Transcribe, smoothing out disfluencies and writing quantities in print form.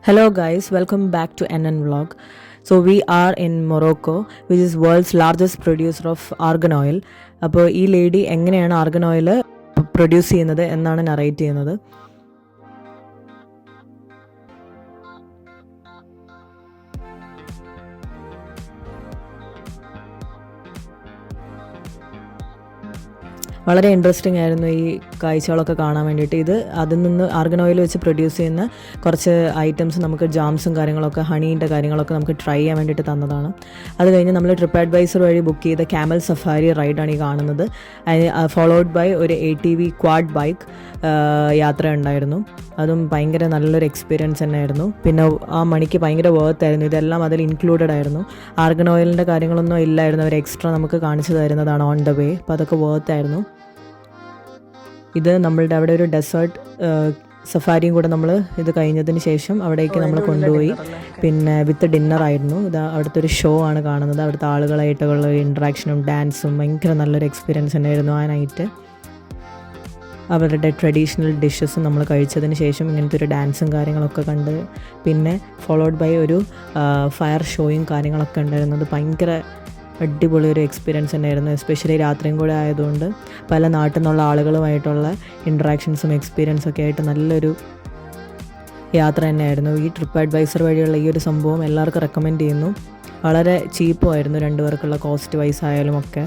Hello guys, welcome back to NN Vlog. So we are in Morocco, which is world's largest producer of argan oil. അപ്പോൾ ഈ lady എങ്ങനെയാണ് argan oil produce ചെയ്യുന്നത് എന്നാണ് narrate ചെയ്യുന്നത്. വളരെ interesting ആയിരുന്നു ഈ കാഴ്ചകളൊക്കെ കാണാൻ വേണ്ടിയിട്ട്. അതിൽ നിന്ന് ആർഗൻ ഓയിൽ വെച്ച് പ്രൊഡ്യൂസ് ചെയ്യുന്ന കുറച്ച് ഐറ്റംസ് നമുക്ക് ജാംസും കാര്യങ്ങളൊക്കെ ഹണീൻ്റെ കാര്യങ്ങളൊക്കെ നമുക്ക് ട്രൈ ചെയ്യാൻ വേണ്ടിയിട്ട് തന്നതാണ്. അത് കഴിഞ്ഞ് നമ്മൾ ട്രിപ്പ് അഡ്വൈസർ വഴി ബുക്ക് ചെയ്ത ക്യാമൽ സഫാരി റൈഡാണ് ഈ കാണുന്നത്. ഫോളോഡ് ബൈ ഒരു ATV ക്വാഡ് ബൈക്ക് യാത്ര ഉണ്ടായിരുന്നു. അതും ഭയങ്കര നല്ലൊരു എക്സ്പീരിയൻസ് തന്നെയായിരുന്നു. പിന്നെ ആ മണിക്ക് ഭയങ്കര വർത്തായിരുന്നു. ഇതെല്ലാം അതിൽ ഇൻക്ലൂഡഡ് ആയിരുന്നു. ആർഗൻ ഓയിലിൻ്റെ കാര്യങ്ങളൊന്നും ഇല്ലായിരുന്നു, അവർ എക്സ്ട്രാ നമുക്ക് കാണിച്ചു തരുന്നതാണ് ഓൺ ദ വേ. അപ്പോൾ അതൊക്കെ വർത്തായിരുന്നു. ഇത് നമ്മളുടെ അവിടെ ഒരു ഡെസേർട്ട് സഫാരിയും കൂടെ നമ്മൾ ഇത് കഴിഞ്ഞതിന് ശേഷം അവിടേക്ക് നമ്മൾ കൊണ്ടുപോയി. പിന്നെ വിത്ത് ഡിന്നറായിരുന്നു. ഇത് അവിടുത്തെ ഒരു ഷോ ആണ് കാണുന്നത്. അവിടുത്തെ ആളുകളായിട്ടുള്ള ഒരു ഇൻട്രാക്ഷനും ഡാൻസും ഭയങ്കര നല്ലൊരു എക്സ്പീരിയൻസ് തന്നെയായിരുന്നു ആ നൈറ്റ്. അവരുടെ ട്രഡീഷണൽ ഡിഷസും നമ്മൾ കഴിച്ചതിന് ശേഷം ഇങ്ങനത്തെ ഒരു ഡാൻസും കാര്യങ്ങളൊക്കെ കണ്ട് പിന്നെ ഫോളോഡ് ബൈ ഒരു ഫയർ ഷോയും കാര്യങ്ങളൊക്കെ ഉണ്ടായിരുന്നത്. ഭയങ്കര അടിപൊളി ഒരു എക്സ്പീരിയൻസ് തന്നെയായിരുന്നു. എസ്പെഷ്യലി രാത്രിയും കൂടെ ആയതുകൊണ്ട് പല നാട്ടിൽ നിന്നുള്ള ആളുകളുമായിട്ടുള്ള ഇൻട്രാക്ഷൻസും എക്സ്പീരിയൻസൊക്കെ ആയിട്ട് നല്ലൊരു യാത്ര തന്നെയായിരുന്നു. ഈ ട്രിപ്പ് അഡ്വൈസർ വഴിയുള്ള ഈ ഒരു സംഭവം എല്ലാവർക്കും റെക്കമെൻഡ് ചെയ്യുന്നു. വളരെ ചീപ്പും ആയിരുന്നു, രണ്ടുപേർക്കുള്ള കോസ്റ്റ് വൈസ് ആയാലും ഒക്കെ.